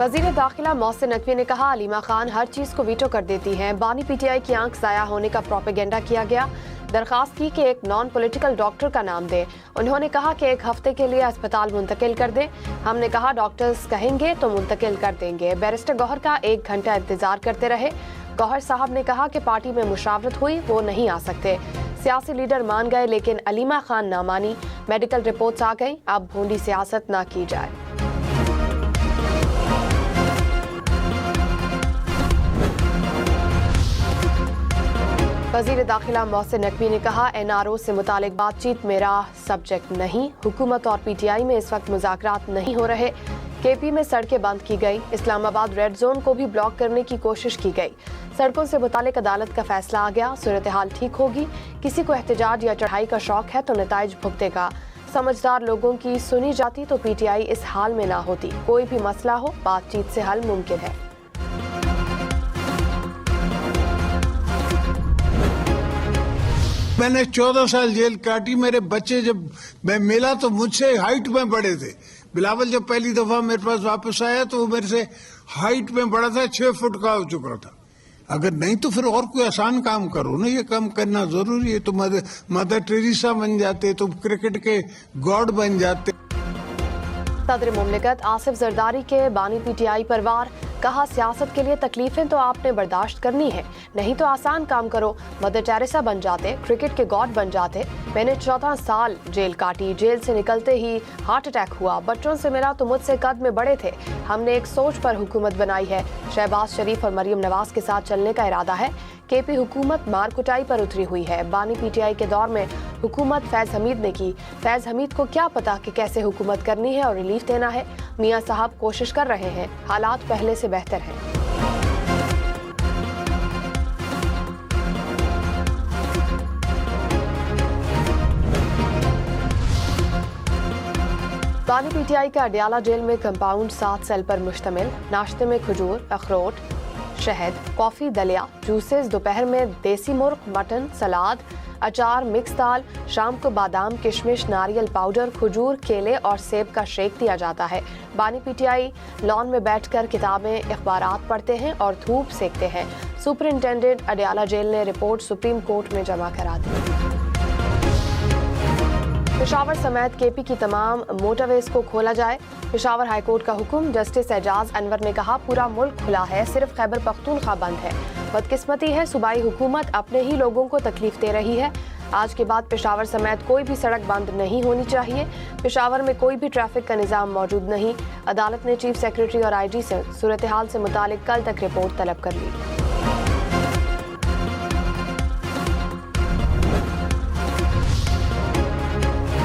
वज़ीर दाखिला मोहसिन नकवी ने कहा, अलीमा खान हर चीज़ को वीटो कर देती हैं। बानी पीटीआई की आंख ज़ाया होने का प्रोपेगेंडा किया गया। दरख्वास्त की कि एक नॉन पॉलिटिकल डॉक्टर का नाम दें। उन्होंने कहा कि 1 हफ्ते के लिए अस्पताल मुंतकिल कर दें। हमने कहा डॉक्टर्स कहेंगे तो मुंतकिल कर देंगे। बैरिस्टर गौहर का 1 घंटा इंतजार करते रहे। गौहर साहब ने कहा कि पार्टी में मुशावरत हुई, वो नहीं आ सकते। सियासी लीडर मान गए लेकिन अलीमा खान ना मानी। मेडिकल रिपोर्ट्स आ गई, अब भूंडी सियासत ना की जाए। वज़ीर दाखिला मोहसिन नकवी ने कहा, NRO से मुतालिक बातचीत मेरा सब्जेक्ट नहीं। हुकूमत और PTI में इस वक्त मुज़ाकरात नहीं हो रहे। KP में सड़कें बंद की गई। इस्लामाबाद रेड जोन को भी ब्लॉक करने की कोशिश की गई। सड़कों से मुतालिक अदालत का फैसला आ गया। सूरत हाल ठीक होगी। किसी को एहतजाज या चढ़ाई का शौक है तो नताइज भुगतेगा। समझदार लोगों की सुनी जाती तो PTI इस हाल में ना होती। कोई भी मसला हो, बातचीत से हल मुमकिन है। मैंने 14 साल जेल काटी। मेरे बच्चे जब मैं मिला तो मुझसे हाइट में बड़े थे। बिलावल जब पहली दफा मेरे पास वापस आया तो वो मेरे से हाइट में बड़ा था, 6 फुट का हो चुका था। अगर नहीं तो फिर और कोई आसान काम करो ना, ये काम करना जरूरी है। तो मदर टेरेसा बन जाते, तो क्रिकेट के गॉड बन जाते। सदर मुमलिकत आसिफ जरदारी के बानी PTI पर वार। कहा, सियासत के लिए तकलीफें तो आपने बर्दाश्त करनी है, नहीं तो आसान काम करो। मदर टेरेसा बन जाते, क्रिकेट के गॉड बन जाते। मैंने 14 साल जेल काटी। जेल से निकलते ही हार्ट अटैक हुआ। बच्चों से मिला तो मुझसे कद में बड़े थे। हमने एक सोच पर हुकूमत बनाई है। शहबाज शरीफ और मरियम नवाज के साथ चलने का इरादा है। KP हुकूमत मार कुटाई पर उतरी हुई है। बानी PTI के दौर में हुकूमत फैज हमीद ने की। फैज हमीद को क्या पता कि कैसे हुकूमत करनी है और रिलीफ देना है। मियां साहब कोशिश कर रहे हैं, हालात पहले से बेहतर हैं। बानी PTI का अडियाला जेल में कंपाउंड 7 सेल पर मुश्तमिल। नाश्ते में खजूर, अखरोट, शहद, कॉफी, दलिया, जूसेस। दोपहर में देसी मुर्ग, मटन, सलाद, अचार, मिक्स दाल। शाम को बादाम, किशमिश, नारियल पाउडर, खजूर, केले और सेब का शेक दिया जाता है। बानी PTI लॉन में बैठकर किताबें, अखबारात पढ़ते हैं और धूप सेकते हैं। सुपरिंटेंडेंट अडियाला जेल ने रिपोर्ट सुप्रीम कोर्ट में जमा करा दी। पेशावर समेत KP की तमाम मोटरवेज को खोला जाए। पेशावर हाईकोर्ट का हुक्म। जस्टिस एजाज अनवर ने कहा, पूरा मुल्क खुला है, सिर्फ खैबर पख्तूनख्वा बंद है। बदकिस्मती है, सूबाई हुकूमत अपने ही लोगों को तकलीफ दे रही है। आज के बाद पेशावर समेत कोई भी सड़क बंद नहीं होनी चाहिए। पेशावर में कोई भी ट्रैफिक का निज़ाम मौजूद नहीं। अदालत ने चीफ सेक्रेटरी और IG से सूरत हाल से मुतालिक कल तक रिपोर्ट तलब कर ली।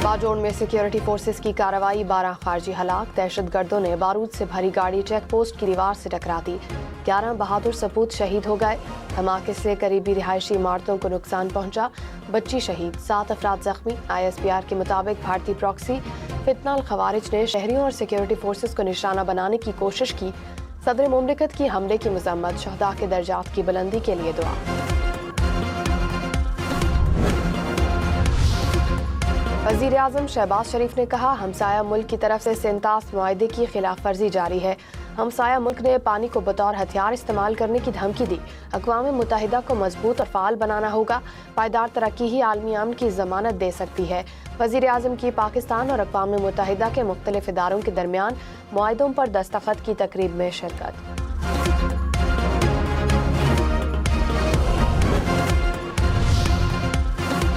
बाजोड़ में सिक्योरिटी फोर्सेस की कार्रवाई, 12 खारजी हलाक। दहशतगर्दों ने बारूद से भरी गाड़ी चेक पोस्ट की दीवार से टकरा दी। 11 बहादुर सपूत शहीद हो गए। धमाके से करीबी रिहायशी इमारतों को नुकसान पहुंचा। बच्ची शहीद, 7 अफराद जख्मी। ISPR के मुताबिक भारतीय प्रॉक्सी फितनाल खवारिज ने शहरियों और सिक्योरिटी फोर्सेस को निशाना बनाने की कोशिश की। सदर मुमलिकत की हमले की मजम्मत। शहदा के दर्जात की बुलंदी के लिए दुआ। वज़ीर आज़म शहबाज शरीफ ने कहा, हमसाया मुल्क की तरफ से सेंतास मुआहदे की खिलाफ वर्जी जारी है। हमसाया मुल्क ने पानी को बतौर हथियार इस्तेमाल करने की धमकी दी। अक़वाम मुत्तहिदा को मजबूत और फ़ाल बनाना होगा। पायदार तरक्की ही आलमी अमन की ज़मानत दे सकती है। वज़ीर आज़म की पाकिस्तान और अक़वाम मुत्तहिदा के मुख्तलिफ इदारों के दरमियान मुआहदों पर दस्तखत की तकरीब में शिरकत।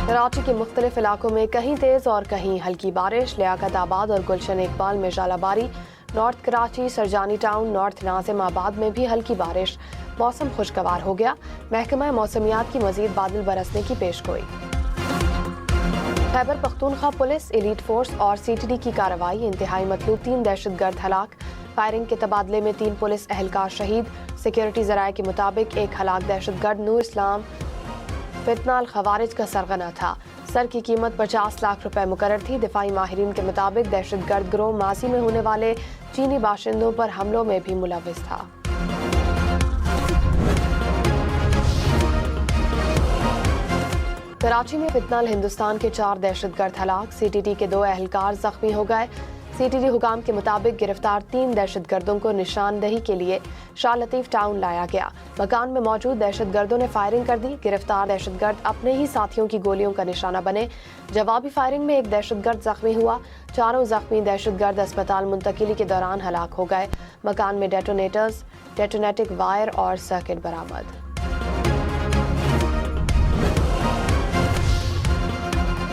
कराची के मुख्तलिफ इलाकों में कहीं तेज़ और कहीं हल्की बारिश। लियाकत आबाद और गुलशन इकबाल में जालाबारी। North Karachi, Surjani town, north Nazimabad में भी हल्की बारिश। मौसम खुशगवार हो गया। महकमा मौसमियात की मजीद बादल बरसने की पेशगोई। Khyber Pakhtunkhwa police, elite force और CTD की कार्रवाई। इंतहाई मतलूब 3 दहशतगर्द हलाक। फायरिंग के तबादले में 3 पुलिस एहलकार शहीद। सिक्योरिटी ज़राए के मुताबिक एक हलाक दहशतगर्द नूर इस्लाम फितनाल खवारिज का सरगना था। सर की कीमत 50 लाख रुपए मुकर्रर थी। दिफाई माहिरीन के मुताबिक दहशतगर्द गिरोह माजी में होने वाले चीनी बाशिंदों पर हमलों में भी मुलव्विस था। कराची में फितनाल हिंदुस्तान के 4 दहशतगर्द हलाक। CTD के 2 एहलकार जख्मी हो गए। CTD हुकाम के मुताबिक गिरफ्तार 3 दहशतगर्दों को निशानदही के लिए शाह लतीफ टाउन लाया गया। मकान में मौजूद दहशतगर्दों ने फायरिंग कर दी। गिरफ्तार दहशतगर्द अपने ही साथियों की गोलियों का निशाना बने। जवाबी फायरिंग में एक दहशतगर्द जख्मी हुआ। चारों जख्मी दहशतगर्द अस्पताल मुंतकिली के दौरान हलाक हो गए। मकान में डेटोनेटर्स, डेटोनेटिक वायर और सर्किट बरामद।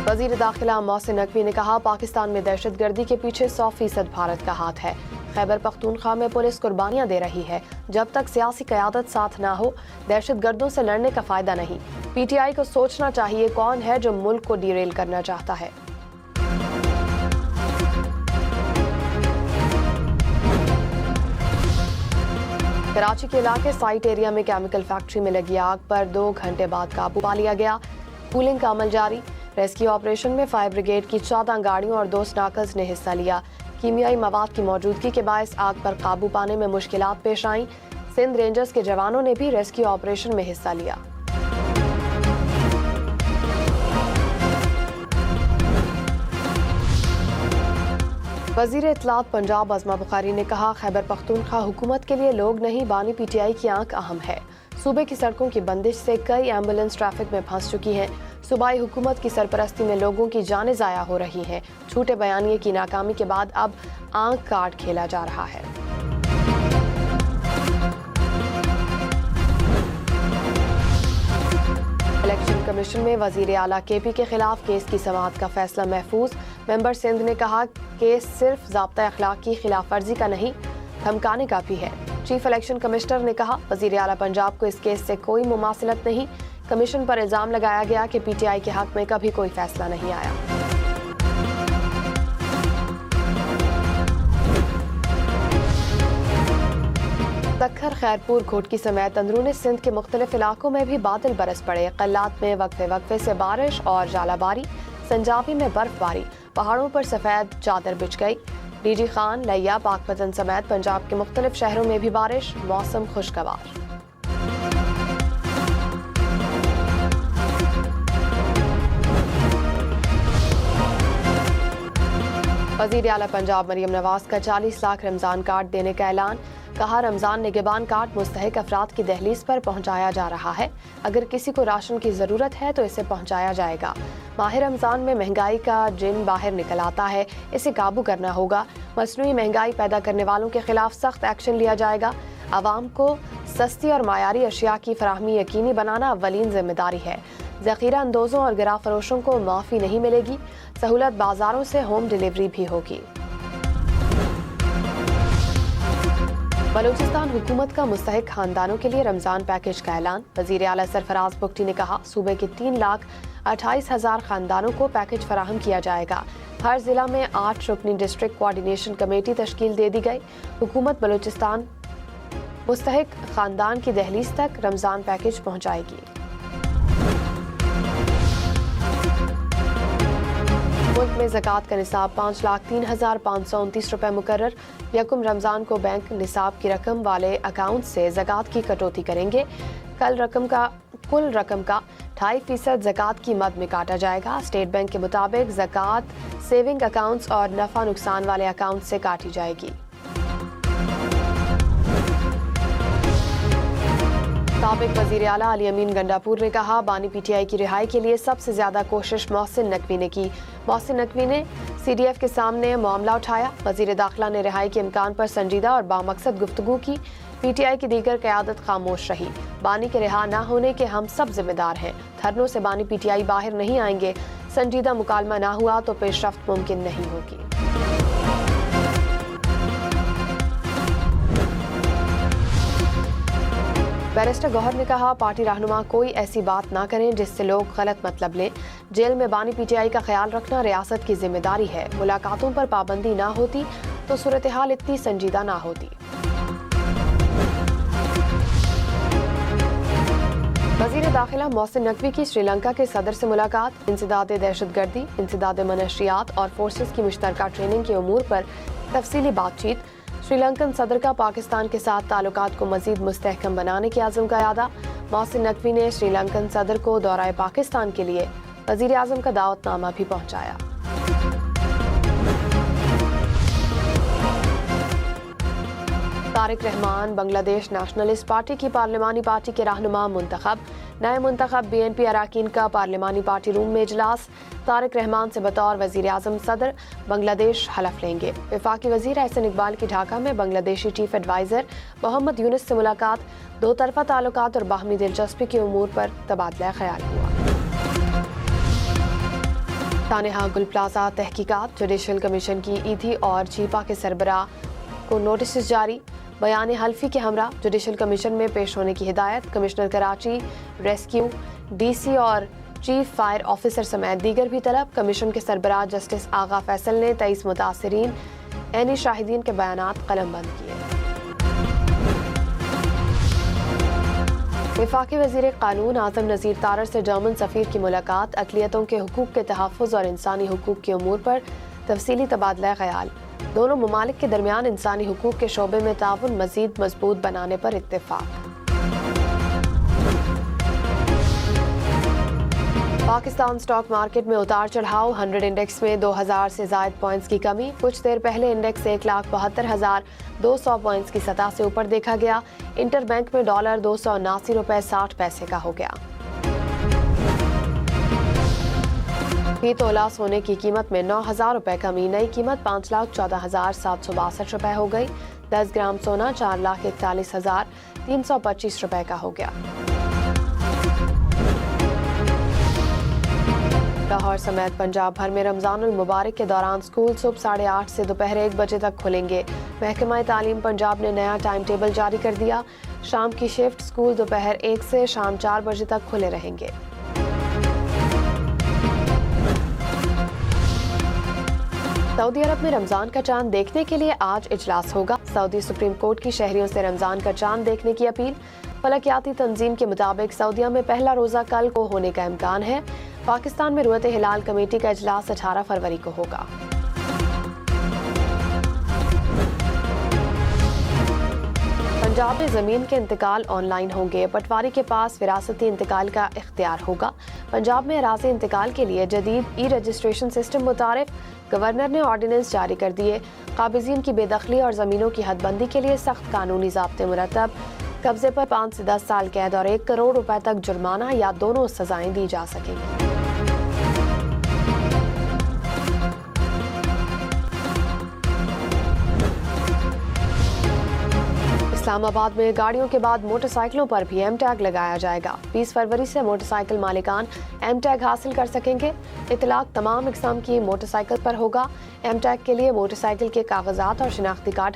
वजीर दाखिला मोहसिन नकवी ने कहा, पाकिस्तान में दहशतगर्दी के पीछे 100% भारत का हाथ है। खैबर पख्तूनख्वा में पुलिस कुर्बानियां दे रही है। जब तक सियासी क़यादत साथ ना हो, दहशतगर्दों से लड़ने का फायदा नहीं। PTI को सोचना चाहिए कौन है जो मुल्क को डिरेल करना चाहता है। कराची के इलाके साइट एरिया में केमिकल फैक्ट्री में लगी आग पर 2 घंटे बाद काबू पा लिया गया। कूलिंग का अमल जारी। रेस्क्यू ऑपरेशन में फायर ब्रिगेड की 14 गाड़ियों और 2 स्नाकर्स ने हिस्सा लिया। कीमियाई मवाद की मौजूदगी के बायस आग पर काबू पाने में मुश्किलात पेश आईं। सिंध रेंजर्स के जवानों ने भी रेस्क्यू ऑपरेशन में हिस्सा लिया। वजीर इत्तलात पंजाब अज़मा बुखारी ने कहा, खैबर पख्तूनख्वा हुकूमत के लिए लोग नहीं, बानी PTI की आंख अहम है। सूबे की सड़कों की बंदिश से कई एम्बुलेंस ट्रैफिक में फंस चुकी हैं। सूबाई हुकूमत की सरपरस्ती में लोगों की जानें ज़ाया हो रही हैं। झूठे बयानिए की नाकामी के बाद अब आंख काट खेला जा रहा है। इलेक्शन कमीशन में वजीर आला KP के खिलाफ केस की समाअत का फैसला महफूज। मेंबर सिंध ने कहा, केस सिर्फ ज़ाब्ता अखलाक की खिलाफ वर्जी का नहीं, धमकाने का भी है। चीफ इलेक्शन कमिश्नर ने कहा, वजीर आला पंजाब को इस केस से कोई मुमासिलत नहीं। कमीशन पर इल्जाम लगाया गया कि PTI के हक में कभी कोई फैसला नहीं आया। तखर, खैरपुर, घोटकी समेत अंदरूनी सिंध के मुख्तलिफ इलाकों में भी बादल बरस पड़े। कल्लात में वक्फे वक्फे से बारिश और जालाबारी। संजाबी में बर्फबारी। पहाड़ों पर सफेद चादर बिछ गई। DG खान, लिया, पाकपतन समेत पंजाब के मुख्तलिफ शहरों में भी बारिश। मौसम खुशगवार। वज़ीर आला पंजाब मरियम नवाज का 40 लाख रमजान कार्ड देने का ऐलान। कहा, रमजान निगहबान कार्ड मुस्तहिक अफराद की दहलीज पर पहुंचाया जा रहा है। अगर किसी को राशन की जरूरत है तो इसे पहुंचाया जाएगा। माह रमजान में महंगाई का जिन बाहर निकल आता है, इसे काबू करना होगा। मसनूई महंगाई पैदा करने वालों के खिलाफ सख्त एक्शन लिया जाएगा। आवाम को सस्ती और मायारी अशिया की फराहमी यकीनी बनाना अव्वलीन जिम्मेदारी है। ज़ख़ीरा अंदोज़ों और गिरा फरोशों को माफ़ी नहीं मिलेगी। सहूलत बाजारों से होम डिलीवरी भी होगी। बलूचिस्तान हुकूमत का मुस्तहिक खानदानों के लिए रमजान पैकेज का ऐलान। वज़ीर आला सरफराज बुगटी ने कहा, सूबे के 3,28,000 खानदानों को पैकेज फराहम किया जाएगा। हर जिला में 8 रुकनी डिस्ट्रिक्ट कोऑर्डिनेशन कमेटी तश्कील दे दी गई। हुकूमत बलूचिस्तान मुस्तहिक खानदान की दहलीज तक रमजान पैकेज पहुंचाएगी। मुल्क में ज़कात का निसाब 5,03,529 रुपए मुकर्रर। यकुम रमजान को बैंक निसाब की रकम वाले अकाउंट से ज़कात की कटौती करेंगे। कुल रकम का 2.5% ज़कात की मद में काटा जाएगा। स्टेट बैंक के मुताबिक ज़कात सेविंग अकाउंट्स और नफा नुकसान वाले अकाउंट से काटी जाएगी। साबिक वज़ीर आला अली अमीन गंडापुर ने कहा, बानी PTI की रिहाई के लिए सबसे ज्यादा कोशिश मोहसिन नकवी ने की। मोहसिन नकवी ने CDF के सामने मामला उठाया। वज़ीर दाखिला ने रिहाई के इम्कान पर संजीदा और बामकसद गुफ्तगू की। PTI की दीगर क़यादत खामोश रही। बानी के रिहा न होने के हम सब जिम्मेदार हैं। धरनों से बानी PTI बाहर नहीं आएंगे। संजीदा मुकालमा ना हुआ तो पेशरफ्त मुमकिन नहीं होगी। बैरिस्टर गौहर ने कहा, पार्टी रहनुमा कोई ऐसी बात ना करें जिससे लोग गलत मतलब लें। जेल में बानी PTI का ख्याल रखना रियासत की जिम्मेदारी है। मुलाकातों पर पाबंदी ना होती तो सूरत हाल इतनी संजीदा ना होती। वज़ीर दाखिला मोहसिन नकवी की श्रीलंका के सदर से मुलाकात। इंसदाद दहशतगर्दी, इंसदाद मनशियात और फोर्सेस की मुश्तरका ट्रेनिंग के उमूर पर तफसीली बातचीत। श्रीलंकन सदर का पाकिस्तान के साथ ताल्लुकात को मजीद मुस्तहकम बनाने के आज़म का यादा। मोहसिन नकवी ने श्रीलंकन सदर को दौराए पाकिस्तान के लिए वज़ीर आज़म का दावतनामा भी पहुंचाया। طارق رحمان بنگلہ دیش نیشنلسٹ پارٹی کی پارلیمانی پارٹی کے رہنما منتخب، نئے منتخب BNP اراکین کا پارلیمانی پارٹی روم میں اجلاس، طارق رحمان سے بطور وزیر اعظم صدر بنگلہ دیش حلف لیں گے۔ وفاقی وزیر احسن اقبال کی ڈھاکہ میں بنگلہ دیشی چیف ایڈوائزر محمد یونس سے ملاقات، دو طرفہ تعلقات اور باہمی دلچسپی کے امور پر تبادلہ خیال ہوا۔ سانحہ گل پلازہ تحقیقات، جوڈیشل کمیشن کی ایدھی اور چیپا کے سربراہ کو نوٹسز جاری، بیان حلفی کے ہمراہ جوڈیشل کمیشن میں پیش ہونے کی ہدایت، کمشنر کراچی، ریسکیو، DC اور چیف فائر آفیسر سمیت دیگر بھی طلب۔ کمیشن کے سربراہ جسٹس آغا فیصل نے 23 متاثرین عینی شاہدین کے بیانات قلم بند کیے۔ وفاقی وزیر قانون اعظم نذیر تارڑ سے جرمن سفیر کی ملاقات، اقلیتوں کے حقوق کے تحفظ اور انسانی حقوق کے امور پر تفصیلی تبادلہ خیال، دونوں ممالک کے درمیان انسانی حقوق کے شعبے میں تعاون مزید مضبوط بنانے پر اتفاق۔ پاکستان سٹاک مارکیٹ میں اتار چڑھاؤ، 100 انڈیکس میں 2000 سے زائد پوائنٹس کی کمی، کچھ دیر پہلے انڈیکس 1,72,200 پوائنٹس کی سطح سے اوپر دیکھا گیا، انٹر بینک میں ڈالر $279.60 کا ہو گیا۔ فی تولہ سونے کی قیمت میں 9,000 روپے کمی، نئی قیمت 5,14,762 روپے ہو گئی، 10 گرام سونا 4,41,325 روپے کا ہو گیا۔ لاہور سمیت پنجاب بھر میں رمضان المبارک کے دوران سکول صبح 8:30 سے دوپہر 1 بجے تک کھلیں گے۔ محکمہ تعلیم پنجاب نے نیا ٹائم ٹیبل جاری کر دیا، شام کی شفٹ سکول دوپہر 1 سے شام 4 بجے تک کھلے رہیں گے۔ سعودی عرب میں رمضان کا چاند دیکھنے کے لیے آج اجلاس ہوگا، سعودی سپریم کورٹ کی شہریوں سے رمضان کا چاند دیکھنے کی اپیل، فلکیاتی تنظیم کے مطابق سعودیہ میں پہلا روزہ کل کو ہونے کا امکان ہے۔ پاکستان میں رؤیت ہلال کمیٹی کا اجلاس 18 فروری کو ہوگا۔ پنجاب میں زمین کے انتقال آن لائن ہوں گے، پٹواری کے پاس وراثتی انتقال کا اختیار ہوگا۔ پنجاب میں اراضی انتقال کے لیے جدید ای رجسٹریشن سسٹم متعارف، گورنر نے آرڈیننس جاری کر دیے، قابضین کی بے دخلی اور زمینوں کی حد بندی کے لیے سخت قانونی ضابطے مرتب، قبضے پر 5 سے 10 سال قید اور 1 کروڑ روپے تک جرمانہ یا دونوں سزائیں دی جا سکیں گی۔ اسلام آباد میں گاڑیوں کے بعد موٹر سائیکلوں پر بھی ایم ٹیگ لگایا جائے گا، 20 فروری سے موٹر سائیکل مالکان ایم ٹیگ حاصل کر سکیں گے۔ اطلاق تمام اقسام کی موٹر سائیکل پر ہوگا۔ ایم ٹیگ کے لیے موٹر سائیکل کے کاغذات اور شناختی کارڈ